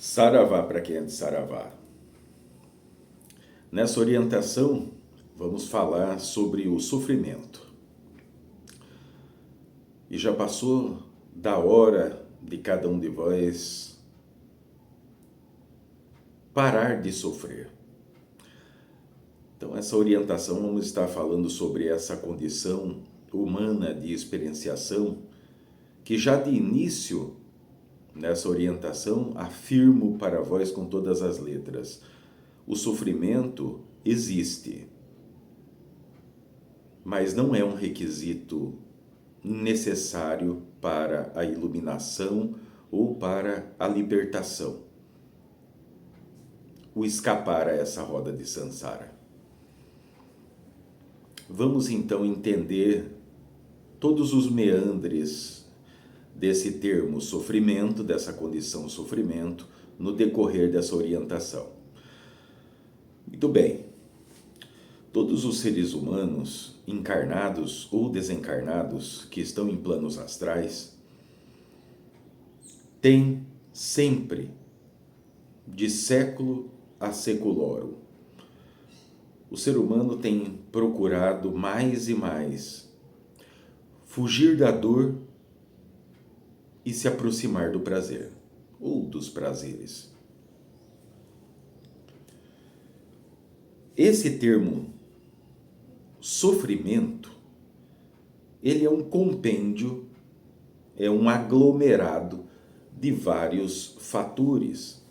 Saravá para quem é de Saravá. Nessa orientação, vamos falar sobre o sofrimento. E já passou da hora de cada um de vós parar de sofrer. Então, essa orientação, vamos estar falando sobre essa condição humana de experienciação, que já de início, nessa orientação, afirmo para vós com todas as letras: o sofrimento existe, mas não é um requisito necessário para a iluminação ou para a libertação, o escapar a essa roda de samsara. Vamos então entender todos os meandres desse termo sofrimento, dessa condição sofrimento, no decorrer dessa orientação. Muito bem. Todos os seres humanos, encarnados ou desencarnados, que estão em planos astrais, têm sempre, de século a seculorum, o ser humano tem procurado mais e mais fugir da dor e se aproximar do prazer, ou dos prazeres. Esse termo sofrimento, ele é um compêndio, é um aglomerado de vários fatores.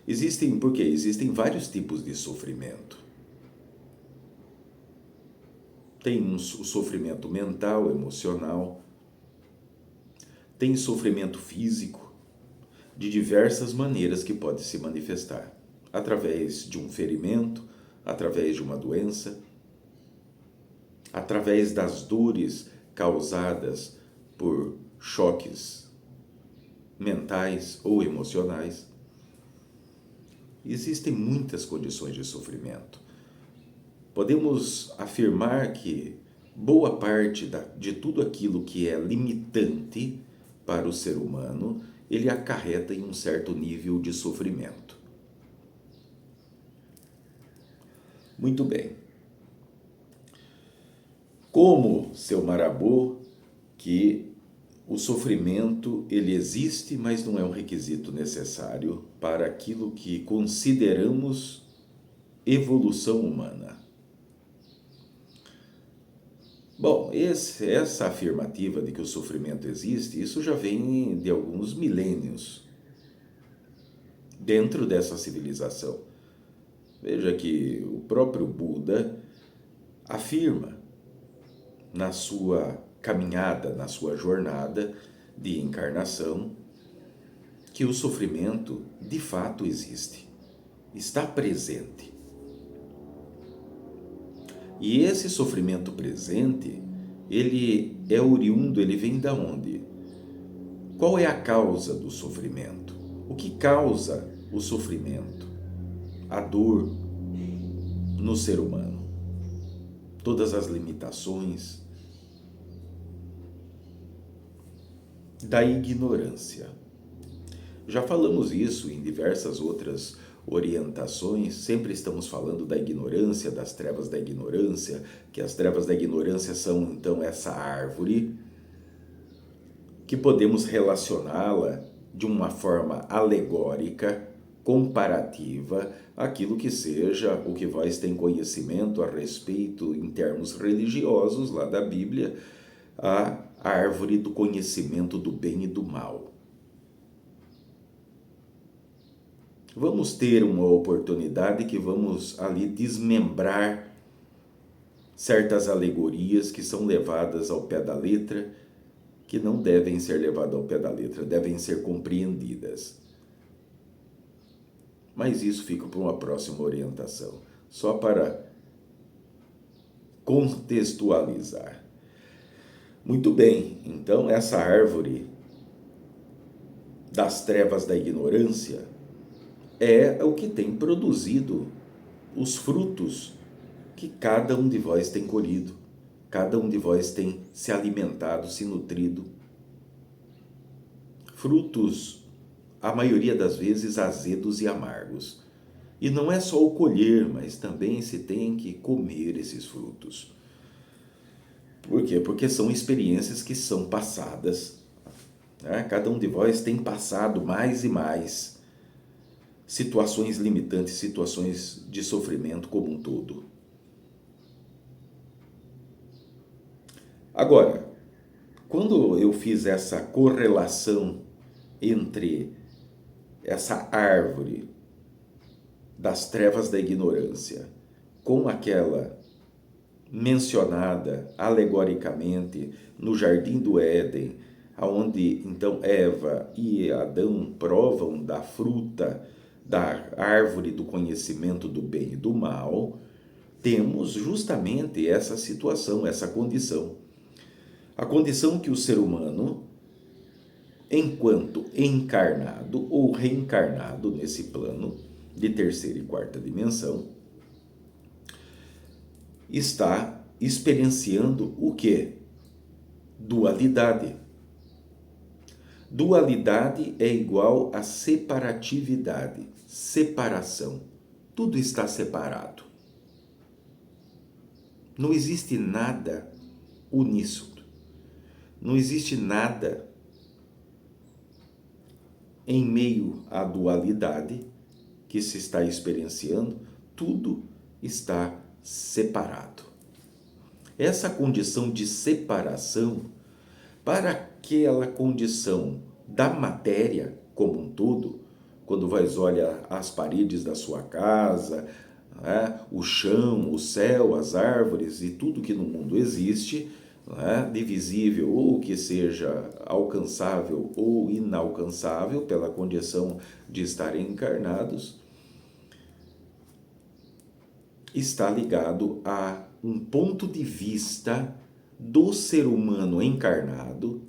Existem vários tipos de sofrimento. Tem o sofrimento mental, emocional, tem sofrimento físico, de diversas maneiras que pode se manifestar, através de um ferimento, através de uma doença, através das dores causadas por choques mentais ou emocionais. Existem muitas condições de sofrimento. Podemos afirmar que boa parte de tudo aquilo que é limitante para o ser humano, ele acarreta em um certo nível de sofrimento. Muito bem. Como, seu Marabô, que o sofrimento ele existe, mas não é um requisito necessário para aquilo que consideramos evolução humana. Bom, essa afirmativa de que o sofrimento existe, isso já vem de alguns milênios dentro dessa civilização. Veja que o próprio Buda afirma na sua caminhada, na sua jornada de encarnação, que o sofrimento de fato existe, está presente. E esse sofrimento presente, ele é oriundo, ele vem da onde? Qual é a causa do sofrimento? O que causa o sofrimento? A dor no ser humano. Todas as limitações da ignorância. Já falamos isso em diversas outras orientações, sempre estamos falando da ignorância, das trevas da ignorância, que as trevas da ignorância são então essa árvore que podemos relacioná-la de uma forma alegórica, comparativa, àquilo que seja o que vós tem conhecimento a respeito em termos religiosos lá da Bíblia, a árvore do conhecimento do bem e do mal. Vamos ter uma oportunidade que vamos ali desmembrar certas alegorias que são levadas ao pé da letra, que não devem ser levadas ao pé da letra, devem ser compreendidas. Mas isso fica para uma próxima orientação, só para contextualizar. Muito bem, então essa árvore das trevas da ignorância é o que tem produzido os frutos que cada um de vós tem colhido, cada um de vós tem se alimentado, se nutrido. Frutos a maioria das vezes, azedos e amargos. E não é só o colher, mas também se tem que comer esses frutos. Por quê? Porque são experiências que são passadas. Né? Cada um de vós tem passado mais e mais situações limitantes, situações de sofrimento como um todo. Agora, quando eu fiz essa correlação entre essa árvore das trevas da ignorância com aquela mencionada alegoricamente no Jardim do Éden, onde então Eva e Adão provam da fruta da árvore do conhecimento do bem e do mal, temos justamente essa situação, essa condição. A condição que o ser humano, enquanto encarnado ou reencarnado nesse plano de terceira e quarta dimensão, está experienciando o quê? Dualidade. Dualidade é igual a separatividade, separação. Tudo está separado. Não existe nada uníssono. Não existe nada em meio à dualidade que se está experienciando, tudo está separado. Essa condição de separação, para aquela condição da matéria como um todo, quando vais olhar as paredes da sua casa, né, o chão, o céu, as árvores e tudo que no mundo existe, né, divisível ou que seja alcançável ou inalcançável pela condição de estarem encarnados, está ligado a um ponto de vista do ser humano encarnado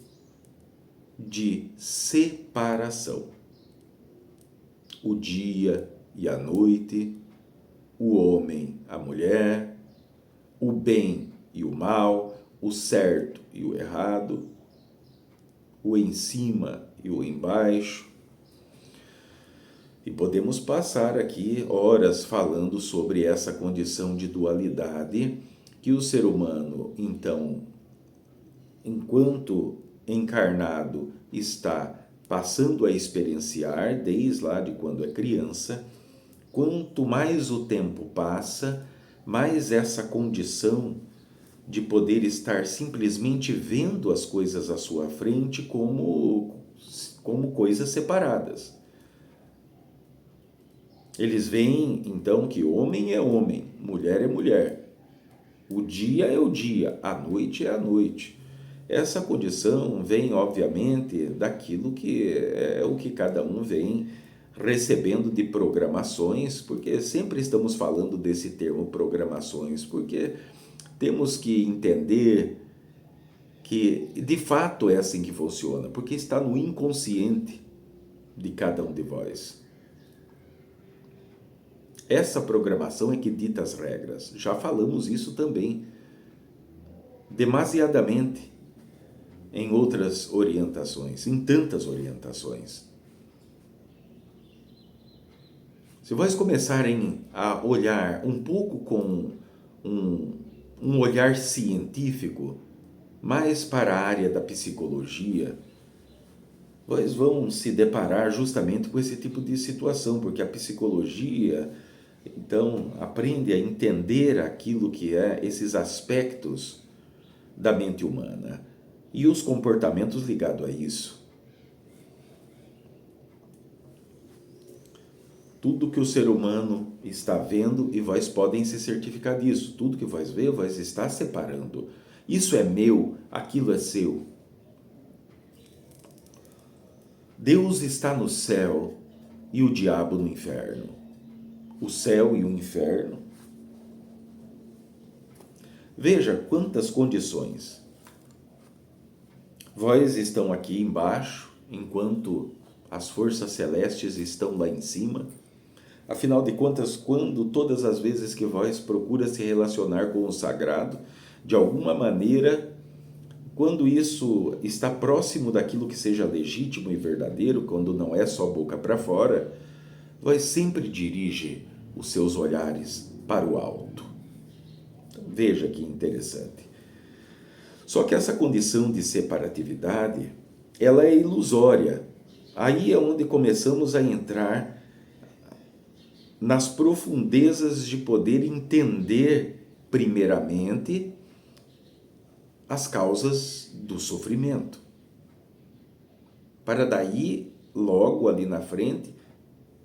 de separação. O dia e a noite, o homem, a mulher, o bem e o mal, o certo e o errado, o em cima e o embaixo. E podemos passar aqui horas falando sobre essa condição de dualidade que o ser humano, então, enquanto encarnado, está passando a experienciar desde lá de quando é criança. Quanto mais o tempo passa, mais essa condição de poder estar simplesmente vendo as coisas à sua frente como coisas separadas. Eles veem, então, que homem é homem, mulher é mulher. O dia é o dia, a noite é a noite. Essa condição vem, obviamente, daquilo que é o que cada um vem recebendo de programações, porque sempre estamos falando desse termo programações, porque temos que entender que, de fato, é assim que funciona, porque está no inconsciente de cada um de vós. Essa programação é que dita as regras. Já falamos isso também, demasiadamente, em outras orientações, em tantas orientações. Se vocês começarem a olhar um pouco com um olhar científico, mais para a área da psicologia, vocês vão se deparar justamente com esse tipo de situação, porque a psicologia, então, aprende a entender aquilo que é esses aspectos da mente humana e os comportamentos ligados a isso. Tudo que o ser humano está vendo, e vós podem se certificar disso, tudo que vós vê, vós está separando. Isso é meu, aquilo é seu. Deus está no céu e o diabo no inferno. O céu e o inferno. Veja quantas condições. Vós estão aqui embaixo, enquanto as forças celestes estão lá em cima. Afinal de contas, quando todas as vezes que vós procura se relacionar com o sagrado, de alguma maneira quando isso está próximo daquilo que seja legítimo e verdadeiro, quando não é só boca para fora, vós sempre dirige os seus olhares para o alto. Então, veja que interessante. Só que essa condição de separatividade, ela é ilusória. Aí é onde começamos a entrar nas profundezas de poder entender, primeiramente, as causas do sofrimento. Para daí, logo ali na frente,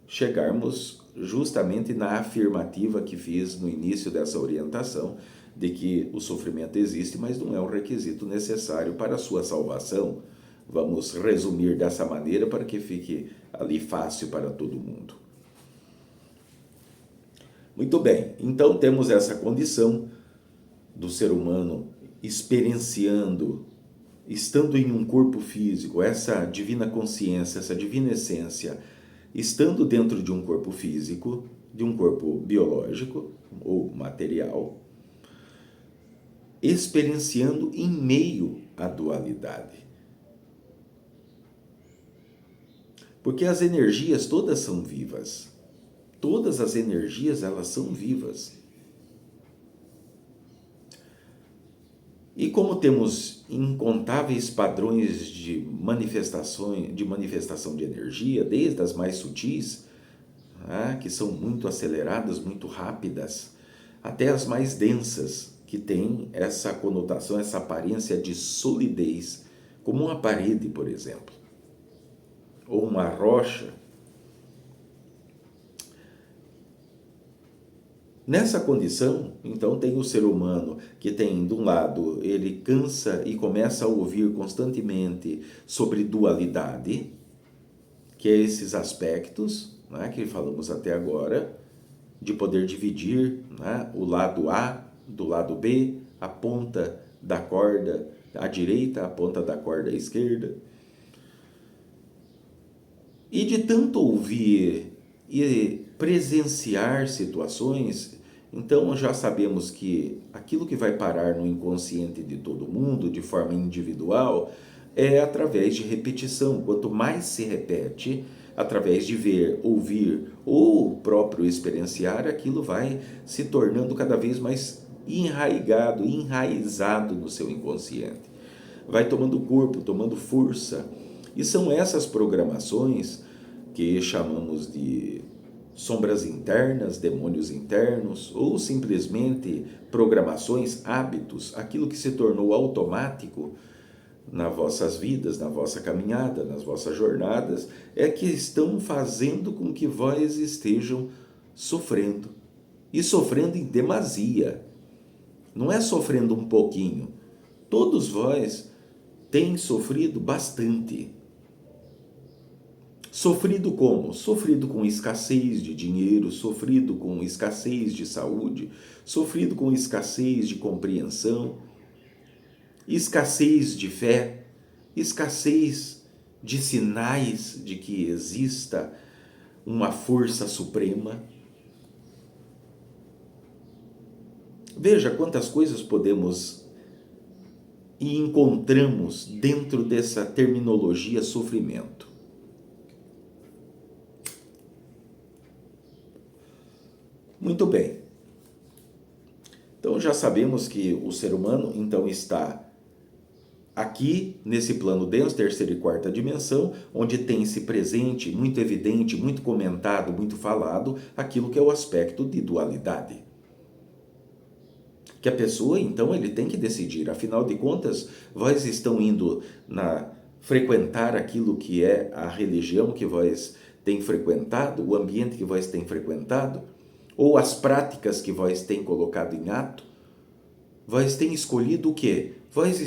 chegarmos justamente na afirmativa que fiz no início dessa orientação, de que o sofrimento existe, mas não é um requisito necessário para a sua salvação. Vamos resumir dessa maneira para que fique ali fácil para todo mundo. Muito bem, então temos essa condição do ser humano experienciando, estando em um corpo físico, essa divina consciência, essa divina essência, estando dentro de um corpo físico, de um corpo biológico ou material, experienciando em meio à dualidade. Porque as energias todas são vivas. Todas as energias, elas são vivas. E como temos incontáveis padrões de manifestação de energia, desde as mais sutis, que são muito aceleradas, muito rápidas, até as mais densas, que têm essa conotação, essa aparência de solidez, como uma parede, por exemplo, ou uma rocha. Nessa condição, então, tem o ser humano que tem, de um lado, ele cansa e começa a ouvir constantemente sobre dualidade, que é esses aspectos, que falamos até agora, de poder dividir o lado A do lado B, a ponta da corda à direita, a ponta da corda à esquerda. E de tanto ouvir e presenciar situações, então já sabemos que aquilo que vai parar no inconsciente de todo mundo, de forma individual, é através de repetição. Quanto mais se repete, através de ver, ouvir ou próprio experienciar, aquilo vai se tornando cada vez mais enraizado no seu inconsciente. Vai tomando corpo, tomando força. E são essas programações que chamamos de sombras internas, demônios internos, ou simplesmente programações, hábitos, aquilo que se tornou automático nas vossas vidas, na vossa caminhada, nas vossas jornadas, é que estão fazendo com que vós estejam sofrendo. E sofrendo em demasia. Não é sofrendo um pouquinho. Todos vós têm sofrido bastante. Sofrido como? Sofrido com escassez de dinheiro, sofrido com escassez de saúde, sofrido com escassez de compreensão, escassez de fé, escassez de sinais de que exista uma força suprema. Veja quantas coisas podemos e encontramos dentro dessa terminologia sofrimento. Muito bem. Então já sabemos que o ser humano então está aqui nesse plano denso, terceira e quarta dimensão, onde tem-se presente, muito evidente, muito comentado, muito falado, aquilo que é o aspecto de dualidade. Que a pessoa, então, ele tem que decidir. Afinal de contas, vós estão indo frequentar aquilo que é a religião que vós tem frequentado, o ambiente que vós tem frequentado, ou as práticas que vós tem colocado em ato. Vós tem escolhido o quê? Vós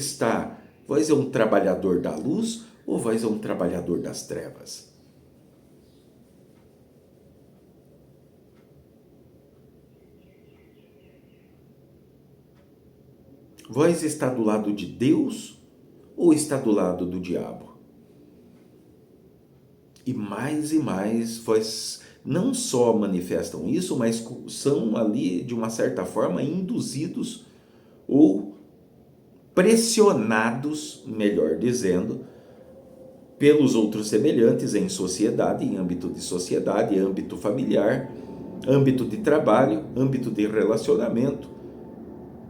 é um trabalhador da luz ou vós é um trabalhador das trevas? Vós está do lado de Deus ou está do lado do diabo? E mais vós não só manifestam isso, mas são ali, de uma certa forma, induzidos ou pressionados, melhor dizendo, pelos outros semelhantes em sociedade, em âmbito de sociedade, âmbito familiar, âmbito de trabalho, âmbito de relacionamento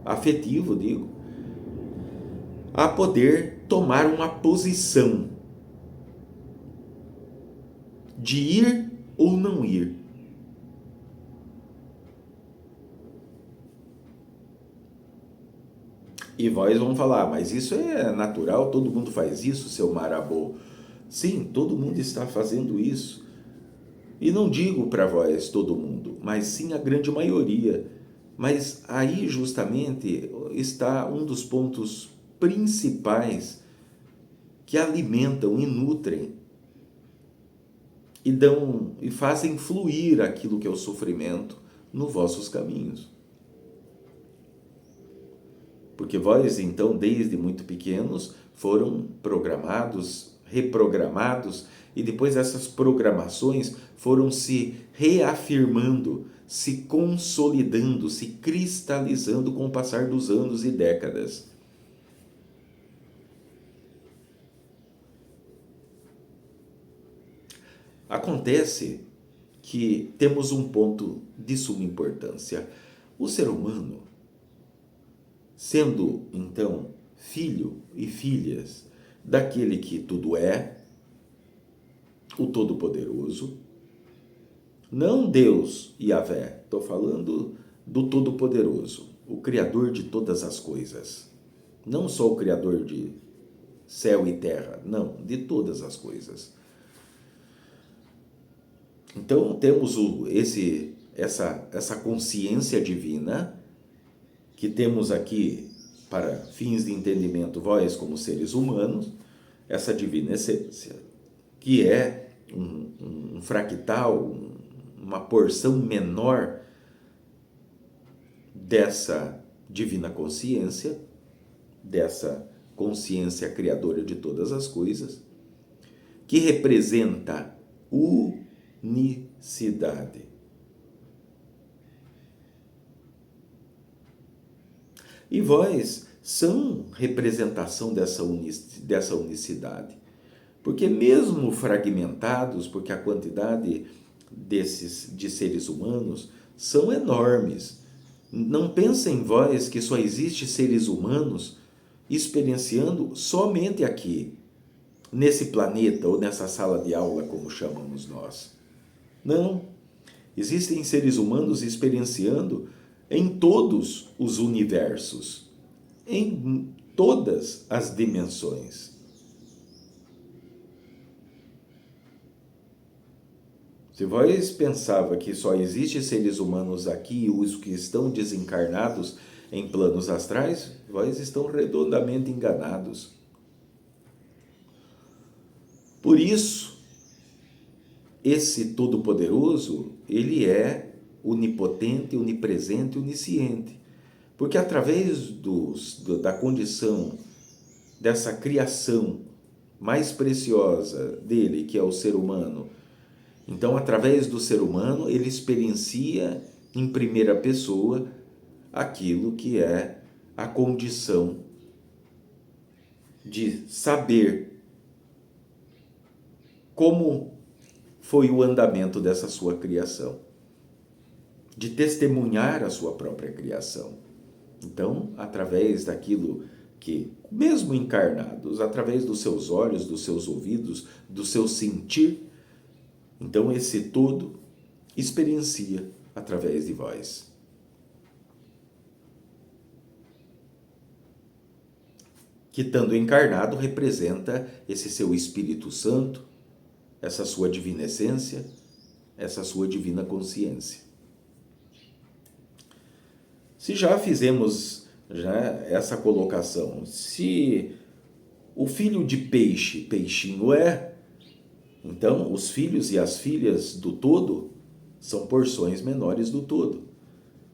afetivo, digo, a poder tomar uma posição de ir ou não ir. E vós vão falar, mas isso é natural, todo mundo faz isso, seu marabô. Sim, todo mundo está fazendo isso. E não digo para vós todo mundo, mas sim a grande maioria. Mas aí justamente está um dos pontos principais que alimentam e nutrem e dão e fazem fluir aquilo que é o sofrimento nos vossos caminhos. Porque vós, então, desde muito pequenos, foram programados, reprogramados, e depois essas programações foram se reafirmando, se consolidando, se cristalizando com o passar dos anos e décadas. Acontece que temos um ponto de suma importância. O ser humano, sendo então filho e filhas daquele que tudo é, o Todo-Poderoso, não Deus Yahvé, estou falando do Todo-Poderoso, o Criador de todas as coisas, não só o Criador de céu e terra, não, de todas as coisas. Então temos essa consciência divina que temos aqui para fins de entendimento, vós como seres humanos, essa divina essência, que é um fractal, uma porção menor dessa divina consciência, dessa consciência criadora de todas as coisas, que representa unicidade. E vós são representação dessa unicidade. Porque mesmo fragmentados, porque a quantidade de seres humanos são enormes. Não pensem vós que só existe seres humanos experienciando somente aqui, nesse planeta ou nessa sala de aula, como chamamos nós. Não. Existem seres humanos experienciando em todos os universos, em todas as dimensões. Se vós pensava que só existem seres humanos aqui, os que estão desencarnados em planos astrais, vós estão redondamente enganados. Por isso, esse Todo-Poderoso, ele é onipotente, onipresente, onisciente. Porque através da condição dessa criação mais preciosa dele, que é o ser humano, então, através do ser humano, ele experiencia em primeira pessoa aquilo que é a condição de saber como foi o andamento dessa sua criação, de testemunhar a sua própria criação. Então, através daquilo que, mesmo encarnados, através dos seus olhos, dos seus ouvidos, do seu sentir, então esse todo experiencia através de vós. Que, estando encarnado, representa esse seu Espírito Santo, essa sua divina essência, essa sua divina consciência. Se já fizemos essa colocação, se o filho de peixe, peixinho é, então os filhos e as filhas do todo são porções menores do todo.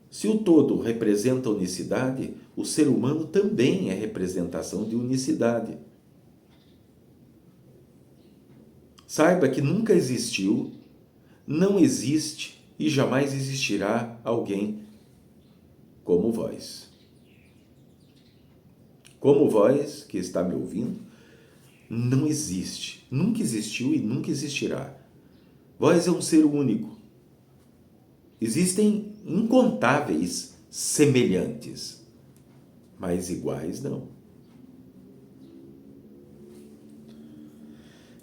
Se o todo representa a unicidade, o ser humano também é representação de unicidade. Saiba que nunca existiu, não existe e jamais existirá alguém como vós. como vós que está me ouvindo, não existe, nunca existiu e nunca existirá. Vós é um ser único. Existem incontáveis semelhantes, mas iguais não.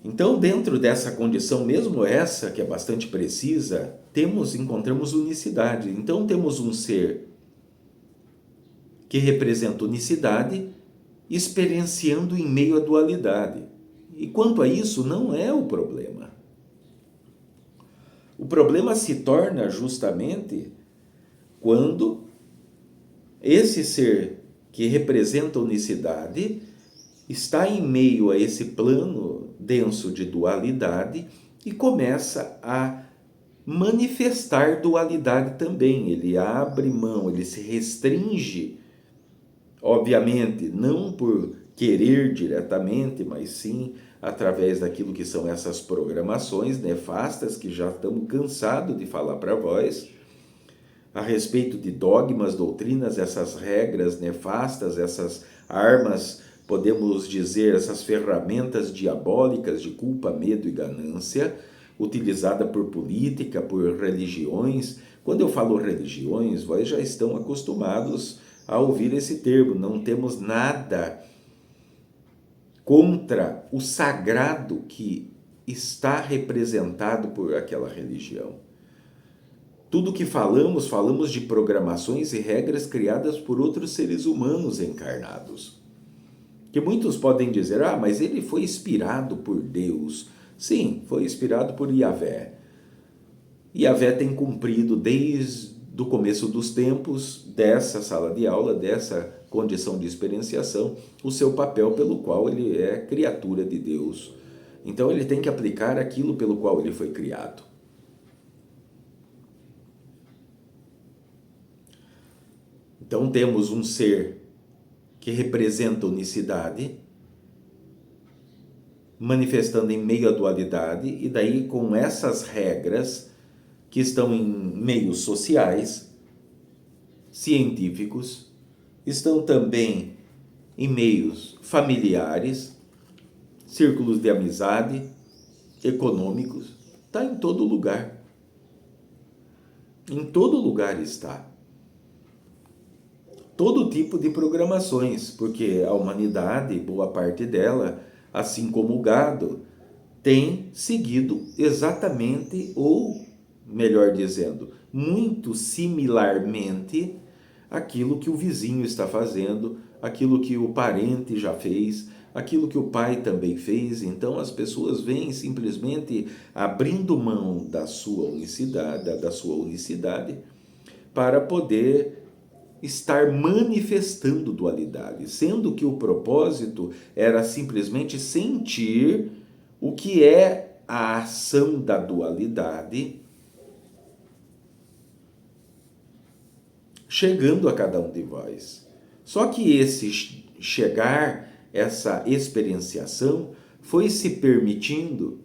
Então, dentro dessa condição, mesmo essa que é bastante precisa, encontramos unicidade. Então, temos um ser que representa unicidade, experienciando em meio à dualidade. E quanto a isso, não é o problema. O problema se torna justamente quando esse ser que representa a unicidade está em meio a esse plano denso de dualidade e começa a manifestar dualidade também. Ele abre mão, ele se restringe, obviamente, não por querer diretamente, mas sim através daquilo que são essas programações nefastas que já estamos cansados de falar para vós, a respeito de dogmas, doutrinas, essas regras nefastas, essas armas, podemos dizer, essas ferramentas diabólicas de culpa, medo e ganância, utilizada por política, por religiões. Quando eu falo religiões, vós já estão acostumados a ouvir esse termo. Não temos nada contra o sagrado que está representado por aquela religião. Tudo que falamos de programações e regras criadas por outros seres humanos encarnados. Que muitos podem dizer, mas ele foi inspirado por Deus. Sim, foi inspirado por Yahvé. Yahvé tem cumprido desde o começo dos tempos, dessa sala de aula, dessa condição de experienciação, o seu papel pelo qual ele é criatura de Deus. Então ele tem que aplicar aquilo pelo qual ele foi criado. Então temos um ser que representa a unicidade, manifestando em meio à dualidade, e daí com essas regras que estão em meios sociais, científicos, estão também em meios familiares, círculos de amizade, econômicos, está em todo lugar. Em todo lugar está. Todo tipo de programações, porque a humanidade, boa parte dela, assim como o gado, tem seguido exatamente, ou melhor dizendo, muito similarmente, aquilo que o vizinho está fazendo, aquilo que o parente já fez, aquilo que o pai também fez. Então as pessoas vêm simplesmente abrindo mão da sua unicidade para poder estar manifestando dualidade, sendo que o propósito era simplesmente sentir o que é a ação da dualidade chegando a cada um de vós. Só que esse chegar, essa experienciação, foi se permitindo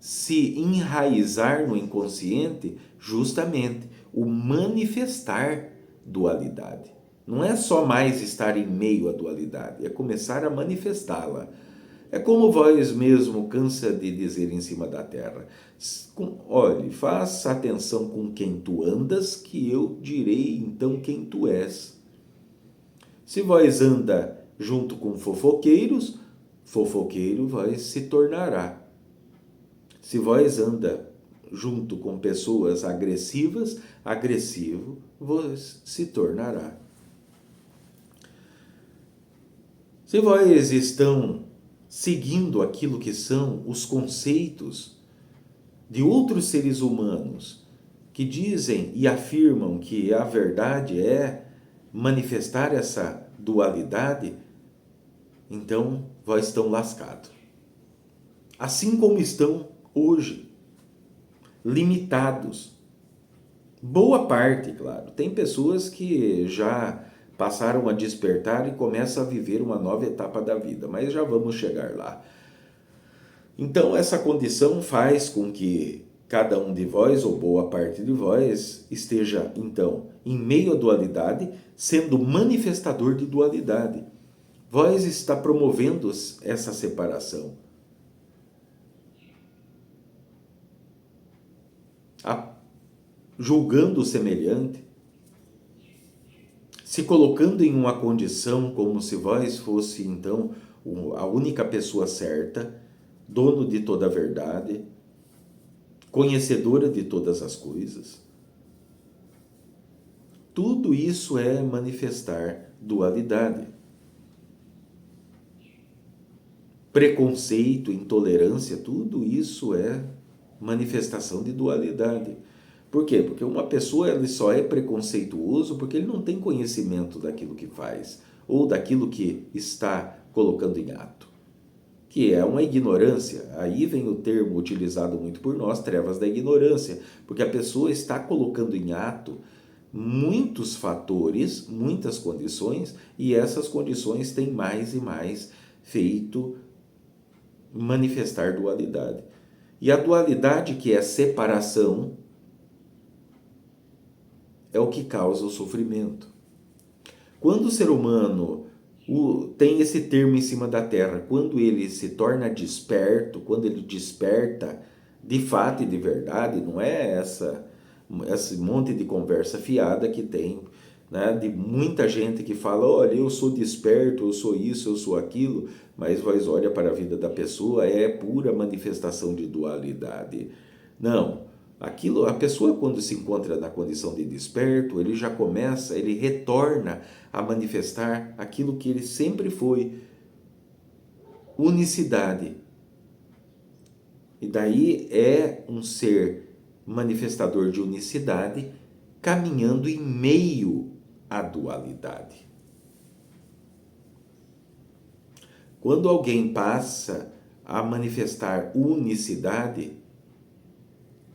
se enraizar no inconsciente, justamente o manifestar dualidade. Não é só mais estar em meio à dualidade, é começar a manifestá-la. É como vós mesmo cansa de dizer em cima da terra. Olhe, faça atenção com quem tu andas, que eu direi então quem tu és. Se vós anda junto com fofoqueiros, fofoqueiro vós se tornará. Se vós anda junto com pessoas agressivas, agressivo vos se tornará. Se vós estão seguindo aquilo que são os conceitos de outros seres humanos que dizem e afirmam que a verdade é manifestar essa dualidade, então vós estão lascados. Assim como estão hoje, limitados. Boa parte, claro. Tem pessoas que já passaram a despertar e começam a viver uma nova etapa da vida, mas já vamos chegar lá. Então, essa condição faz com que cada um de vós, ou boa parte de vós, esteja, então, em meio à dualidade, sendo manifestador de dualidade. Vós está promovendo essa separação. Julgando o semelhante, se colocando em uma condição como se vós fosse, então, a única pessoa certa, dono de toda a verdade, conhecedora de todas as coisas. Tudo isso é manifestar dualidade. Preconceito, intolerância, tudo isso é manifestação de dualidade. Por quê? Porque uma pessoa ele só é preconceituoso porque ele não tem conhecimento daquilo que faz ou daquilo que está colocando em ato, que é uma ignorância. Aí vem o termo utilizado muito por nós, trevas da ignorância, porque a pessoa está colocando em ato muitos fatores, muitas condições, e essas condições têm mais e mais feito manifestar dualidade. E a dualidade, que é separação, é o que causa o sofrimento. Quando o ser humano tem esse termo em cima da terra, quando ele se torna desperto, quando ele desperta de fato e de verdade, não é esse monte de conversa fiada que tem, né, de muita gente que fala, olha, eu sou desperto, eu sou isso, eu sou aquilo, mas vós olha para a vida da pessoa, é pura manifestação de dualidade. Não, aquilo, a pessoa quando se encontra na condição de desperto, ele já começa, ele retorna a manifestar aquilo que ele sempre foi, unicidade. E daí é um ser manifestador de unicidade, caminhando em meio à dualidade. Quando alguém passa a manifestar unicidade,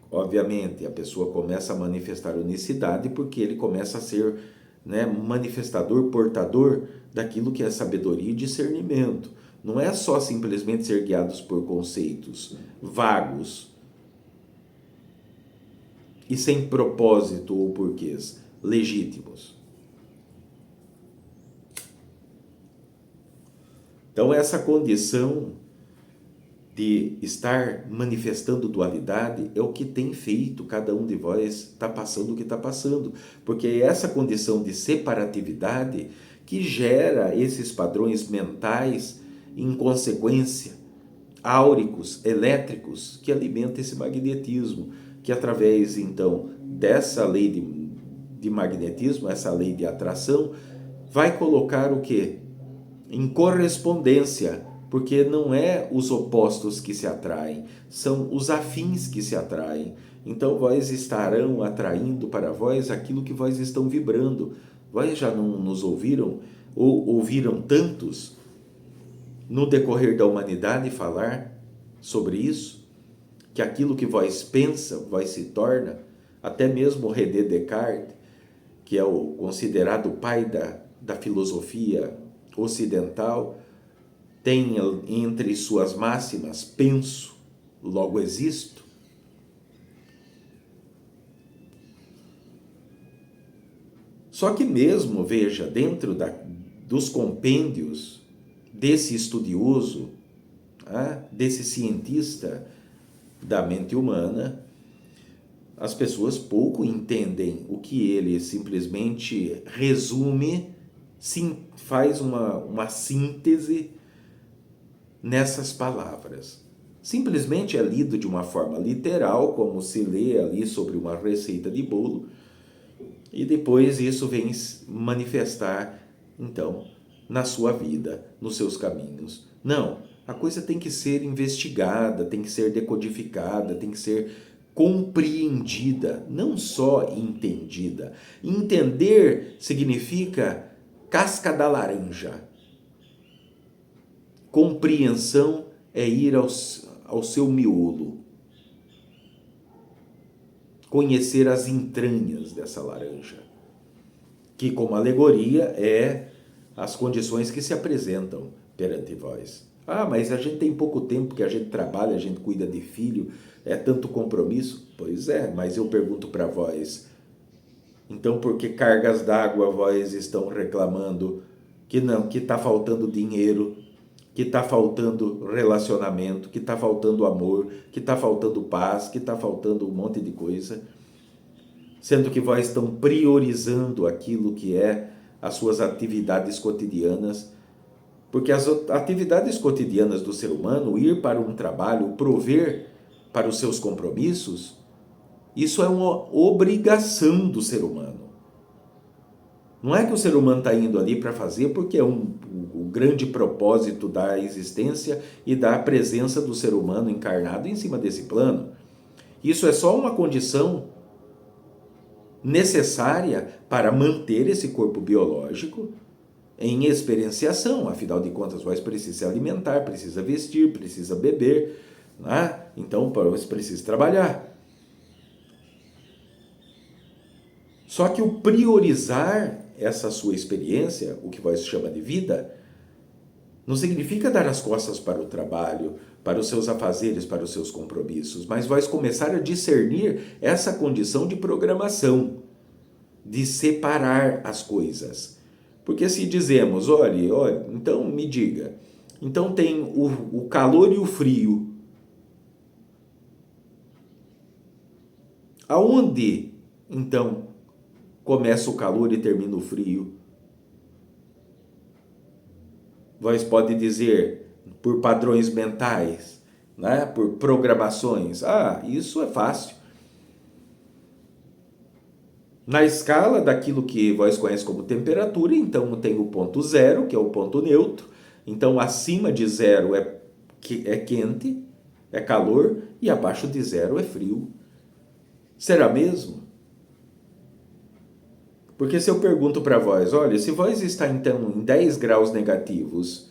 obviamente a pessoa começa a manifestar unicidade porque ele começa a ser, né, manifestador, portador daquilo que é sabedoria e discernimento. Não é só simplesmente ser guiados por conceitos vagos e sem propósito ou porquês legítimos. Então, essa condição de estar manifestando dualidade é o que tem feito cada um de vós está passando o que está passando, porque é essa condição de separatividade que gera esses padrões mentais, em consequência, áuricos, elétricos, que alimentam esse magnetismo, que através, então, dessa lei de magnetismo, essa lei de atração, vai colocar o quê? Em correspondência, porque não é os opostos que se atraem, são os afins que se atraem. Então vós estarão atraindo para vós aquilo que vós estão vibrando. Vós já não nos ouviram, ou ouviram tantos no decorrer da humanidade falar sobre isso, que aquilo que vós pensa, vós se torna. Até mesmo René Descartes, que é o considerado pai da filosofia ocidental, tem entre suas máximas, penso, logo existo. Só que mesmo, veja, dentro dos compêndios desse estudioso, desse cientista da mente humana, as pessoas pouco entendem o que ele simplesmente resume, faz uma síntese nessas palavras. Simplesmente é lido de uma forma literal, como se lê ali sobre uma receita de bolo, e depois isso vem manifestar, então, na sua vida, nos seus caminhos. Não, a coisa tem que ser investigada, tem que ser decodificada, tem que ser compreendida, não só entendida. Entender significa casca da laranja. Compreensão é ir ao seu miolo. Conhecer as entranhas dessa laranja, que como alegoria é as condições que se apresentam perante vós. Ah, mas a gente tem pouco tempo que a gente trabalha, a gente cuida de filho, é tanto compromisso. Pois é, mas eu pergunto para vós, então por que cargas d'água vós estão reclamando que não, que está faltando dinheiro, que está faltando relacionamento, que está faltando amor, que está faltando paz, que está faltando um monte de coisa, sendo que vós estão priorizando aquilo que é as suas atividades cotidianas, porque as atividades cotidianas do ser humano, ir para um trabalho, prover para os seus compromissos, isso é uma obrigação do ser humano. Não é que o ser humano está indo ali para fazer porque é o grande propósito da existência e da presença do ser humano encarnado em cima desse plano. Isso é só uma condição necessária para manter esse corpo biológico em experienciação. Afinal de contas, você precisa se alimentar, precisa vestir, precisa beber, né? Então você precisa trabalhar. Só que o priorizar essa sua experiência, o que você chama de vida, não significa dar as costas para o trabalho, para os seus afazeres, para os seus compromissos, mas vai começar a discernir essa condição de programação, de separar as coisas. Porque se dizemos, olha, então me diga, então tem o calor e o frio. Aonde, então, começa o calor e termina o frio? Vós pode dizer, por padrões mentais, né? Por programações. Ah, isso é fácil. Na escala daquilo que vós conhece como temperatura, então tem o ponto zero, que é o ponto neutro. Então, acima de zero é quente, é calor, e abaixo de zero é frio. Será mesmo? Porque se eu pergunto para vós, olha, se vós está então em 10 graus negativos,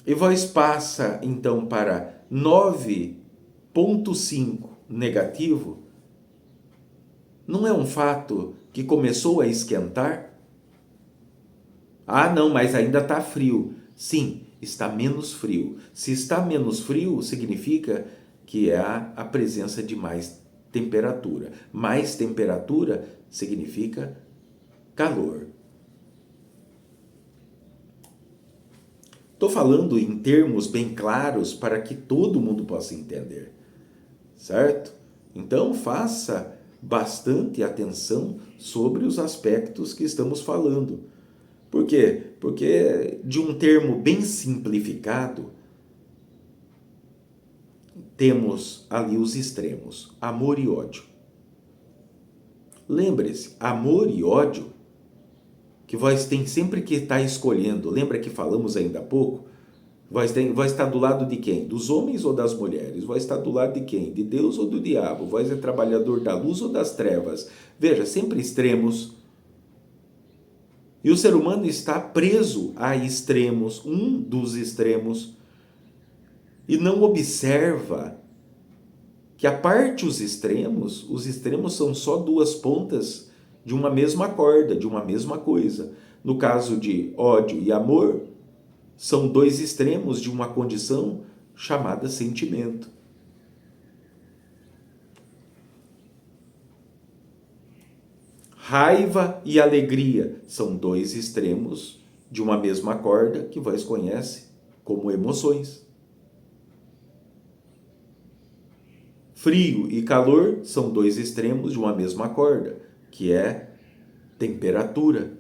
e vós passa então para 9,5 negativo, não é um fato que começou a esquentar? Ah, não, mas ainda está frio. Sim, está menos frio. Se está menos frio, significa que há a presença de mais temperatura. Mais temperatura significa calor. Estou falando em termos bem claros para que todo mundo possa entender, certo? Então faça bastante atenção sobre os aspectos que estamos falando. Por quê? Porque de um termo bem simplificado, temos ali os extremos, amor e ódio. Lembre-se, amor e ódio, que vós tem sempre que estar escolhendo, lembra que falamos ainda há pouco? Vós estar do lado de quem? Dos homens ou das mulheres? Vós estar do lado de quem? De Deus ou do diabo? Vós é trabalhador da luz ou das trevas? Veja, sempre extremos. E o ser humano está preso a extremos, um dos extremos, e não observa que a parte os extremos são só duas pontas de uma mesma corda, de uma mesma coisa. No caso de ódio e amor, são dois extremos de uma condição chamada sentimento. Raiva e alegria são dois extremos de uma mesma corda que vós conhece como emoções. Frio e calor são dois extremos de uma mesma corda, que é temperatura.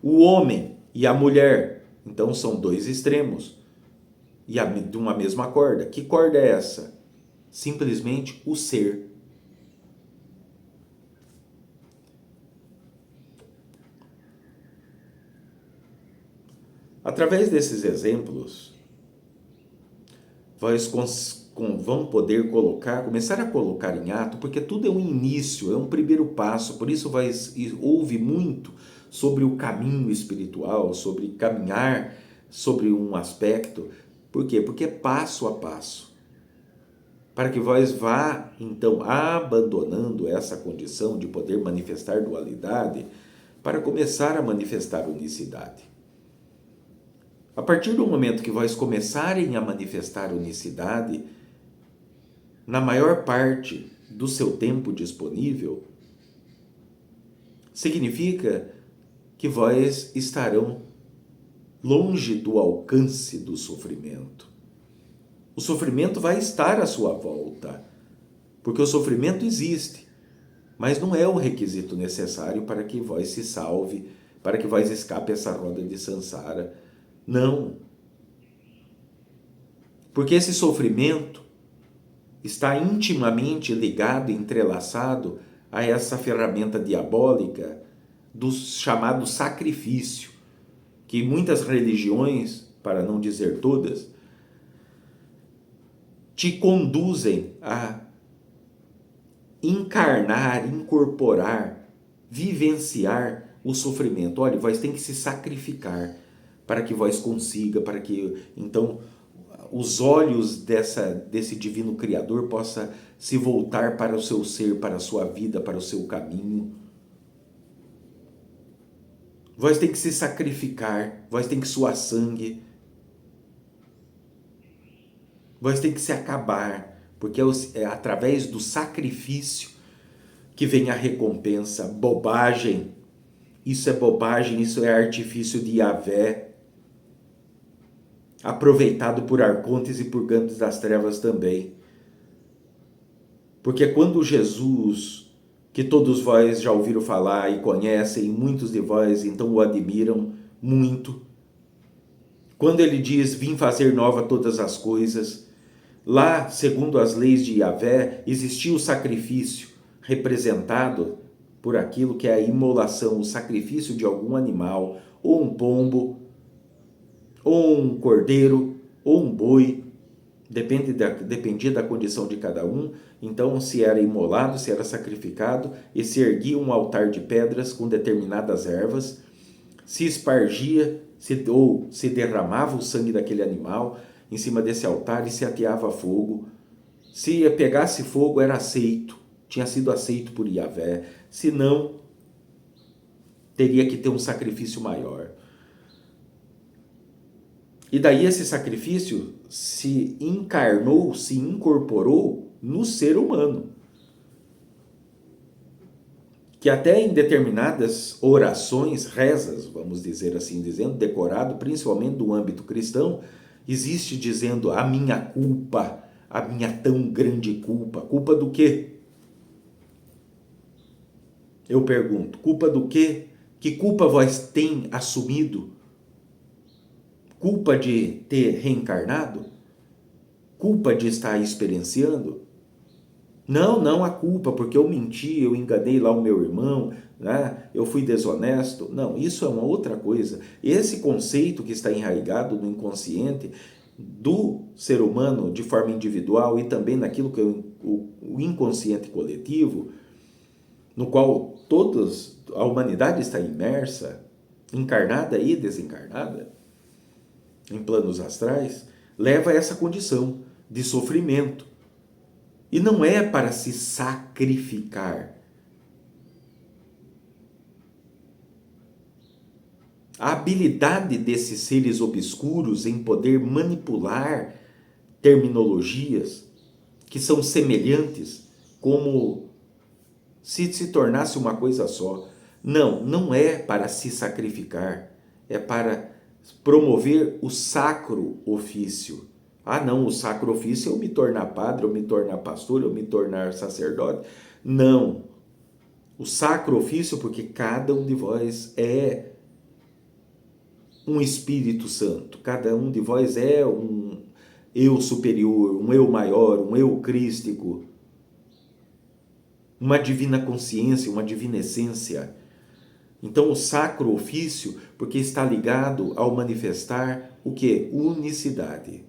O homem e a mulher, então, são dois extremos e de uma mesma corda. Que corda é essa? Simplesmente o ser. Através desses exemplos, vão poder começar a colocar em ato, porque tudo é um início, é um primeiro passo, por isso ouve muito sobre o caminho espiritual, sobre caminhar sobre um aspecto. Por quê? Porque é passo a passo. Para que vós vá, então, abandonando essa condição de poder manifestar dualidade, para começar a manifestar unicidade. A partir do momento que vós começarem a manifestar unicidade, na maior parte do seu tempo disponível, significa que vós estarão longe do alcance do sofrimento. O sofrimento vai estar à sua volta, porque o sofrimento existe, mas não é o requisito necessário para que vós se salve, para que vós escape essa roda de samsara. Não. Porque esse sofrimento está intimamente ligado, entrelaçado a essa ferramenta diabólica do chamado sacrifício, que muitas religiões, para não dizer todas, te conduzem a encarnar, incorporar, vivenciar o sofrimento. Olha, vós tem que se sacrificar para que vós consiga, para que então os olhos desse divino Criador possa se voltar para o seu ser, para a sua vida, para o seu caminho. Vós tem que se sacrificar, vós tem que suar sangue, vós tem que se acabar, porque é através do sacrifício que vem a recompensa. Bobagem, isso é bobagem, isso é artifício de Yahvé, aproveitado por arcontes e por grandes das trevas também. Porque quando Jesus, que todos vós já ouviram falar e conhecem, muitos de vós então o admiram muito, quando ele diz, vim fazer nova todas as coisas, lá, segundo as leis de Yahvé, existia o sacrifício representado por aquilo que é a imolação, o sacrifício de algum animal, ou um pombo, ou um cordeiro, ou um boi, dependia da condição de cada um. Então, se era imolado, se era sacrificado, e se erguia um altar de pedras com determinadas ervas, se espargia ou se derramava o sangue daquele animal em cima desse altar e se ateava fogo. Se pegasse fogo, era aceito, tinha sido aceito por Yahvé. Se não, teria que ter um sacrifício maior. E daí esse sacrifício se encarnou, se incorporou no ser humano. Que até em determinadas orações, rezas, vamos dizer assim, dizendo, decorado, principalmente do âmbito cristão, existe dizendo a minha culpa, a minha tão grande culpa. Culpa do quê? Eu pergunto, culpa do quê? Que culpa vós tem assumido? Culpa de ter reencarnado? Culpa de estar experienciando? Não a culpa, porque eu menti, eu enganei lá o meu irmão, né? Eu fui desonesto. Não, isso é uma outra coisa. Esse conceito que está enraizado no inconsciente do ser humano de forma individual e também naquilo que é o inconsciente coletivo, no qual a humanidade está imersa, encarnada e desencarnada, em planos astrais, leva a essa condição de sofrimento. E não é para se sacrificar. A habilidade desses seres obscuros em poder manipular terminologias que são semelhantes, como se tornasse uma coisa só. Não é para se sacrificar, é para promover o sacro ofício. Não, o sacro ofício é eu me tornar padre, eu me tornar pastor, eu me tornar sacerdote. Não. O sacro ofício, porque cada um de vós é um Espírito Santo. Cada um de vós é um eu superior, um eu maior, um eu crístico. Uma divina consciência, uma divina essência. Então o sacro ofício, porque está ligado ao manifestar o quê? Unicidade.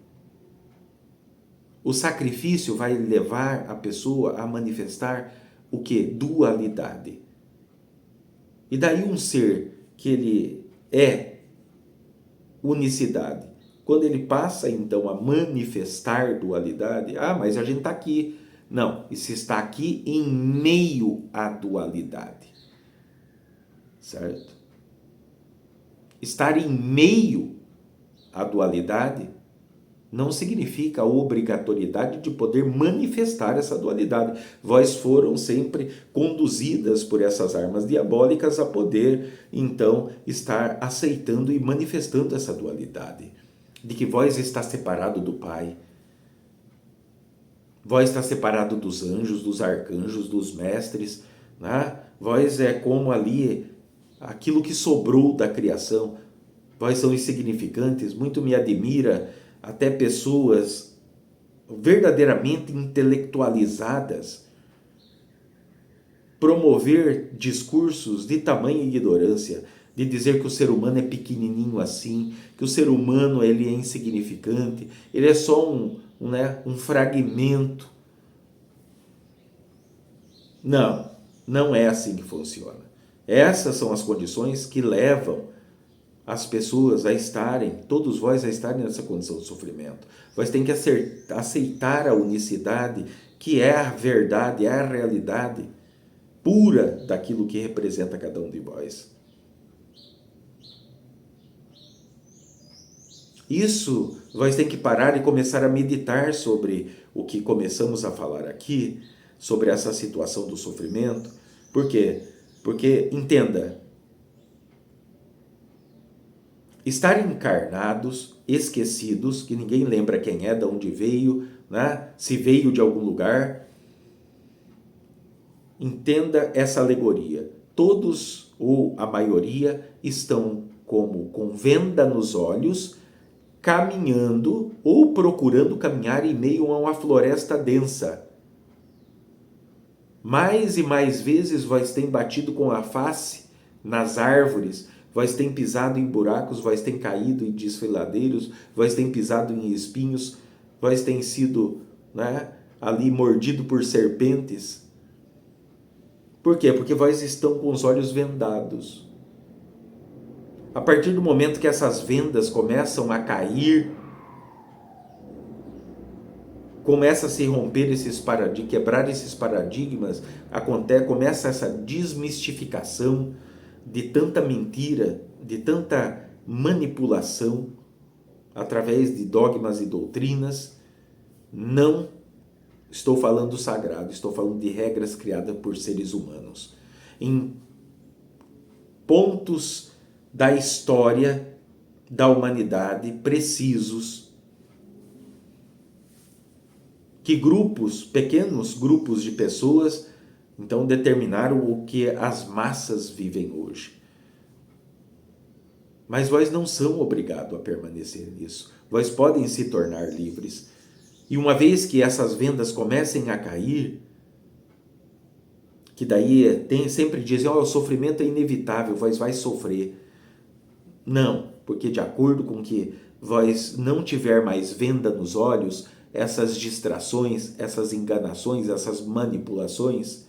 O sacrifício vai levar a pessoa a manifestar o quê? Dualidade. E daí um ser que ele é unicidade, quando ele passa então a manifestar dualidade, mas a gente está aqui. Não, isso está aqui em meio à dualidade. certo? Estar em meio à dualidade não significa a obrigatoriedade de poder manifestar essa dualidade. Vós foram sempre conduzidas por essas armas diabólicas a poder, então, estar aceitando e manifestando essa dualidade. De que vós está separado do Pai, vós está separado dos anjos, dos arcanjos, dos mestres, né? Vós é como ali aquilo que sobrou da criação. Vós são insignificantes. Muito me admira até pessoas verdadeiramente intelectualizadas promover discursos de tamanha ignorância, de dizer que o ser humano é pequenininho assim, que o ser humano ele é insignificante, ele é só um fragmento. Não, não é assim que funciona. Essas são as condições que levam as pessoas a estarem, todos vós a estarem nessa condição de sofrimento. Vós tem que aceitar a unicidade, que é a verdade, é a realidade pura daquilo que representa cada um de vós. Isso, vós tem que parar e começar a meditar sobre o que começamos a falar aqui, sobre essa situação do sofrimento. Por quê? Porque, entenda, estar encarnados, esquecidos, que ninguém lembra quem é, de onde veio, né? Se veio de algum lugar. Entenda essa alegoria. Todos, ou a maioria, estão como com venda nos olhos, caminhando ou procurando caminhar em meio a uma floresta densa. Mais e mais vezes vós tem batido com a face nas árvores, vós tem pisado em buracos, vós tem caído em desfiladeiros, vós tem pisado em espinhos, vós tem sido, né, ali mordido por serpentes. Por quê? Porque vós estão com os olhos vendados. A partir do momento que essas vendas começam a cair, começa a se romper esses paradigmas, quebrar esses paradigmas, começa essa desmistificação de tanta mentira, de tanta manipulação através de dogmas e doutrinas. Não estou falando do sagrado, estou falando de regras criadas por seres humanos. Em pontos da história da humanidade precisos, que grupos, pequenos grupos de pessoas, então determinaram o que as massas vivem hoje. Mas vós não são obrigados a permanecer nisso. Vós podem se tornar livres. E uma vez que essas vendas comecem a cair, que daí sempre dizem, o sofrimento é inevitável, vós vai sofrer. Não, porque de acordo com que vós não tiver mais venda nos olhos, essas distrações, essas enganações, essas manipulações,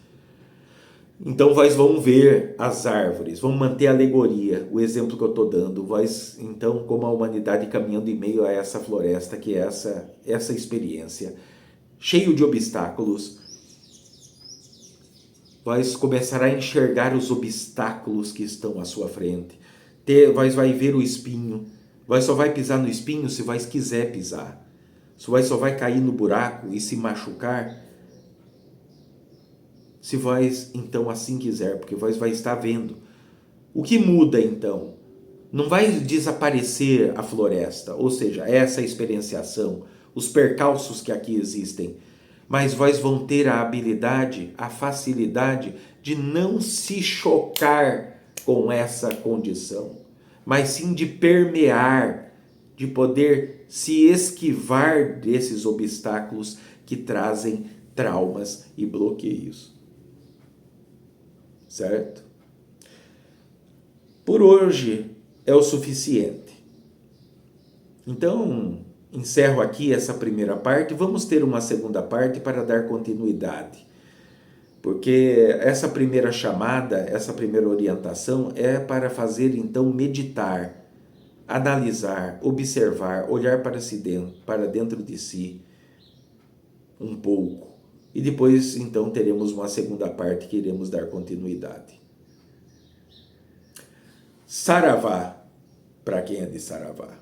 então vós vão ver as árvores, vão manter a alegoria, o exemplo que eu estou dando, vós, então, como a humanidade caminhando em meio a essa floresta, que é essa experiência, cheio de obstáculos, vós começará a enxergar os obstáculos que estão à sua frente, vós vai ver o espinho, vós só vai pisar no espinho se vós quiser pisar, se vós só vai cair no buraco e se machucar, se vós então assim quiser, porque vós vai estar vendo. O que muda então? Não vai desaparecer a floresta, ou seja, essa experienciação, os percalços que aqui existem, mas vós vão ter a habilidade, a facilidade de não se chocar com essa condição, mas sim de permear, de poder se esquivar desses obstáculos que trazem traumas e bloqueios. Certo? Por hoje é o suficiente. Então, encerro aqui essa primeira parte. Vamos ter uma segunda parte para dar continuidade. Porque essa primeira chamada, essa primeira orientação é para fazer então meditar, analisar, observar, olhar para dentro de si um pouco. E depois então teremos uma segunda parte que iremos dar continuidade. Saravá para quem é de Saravá.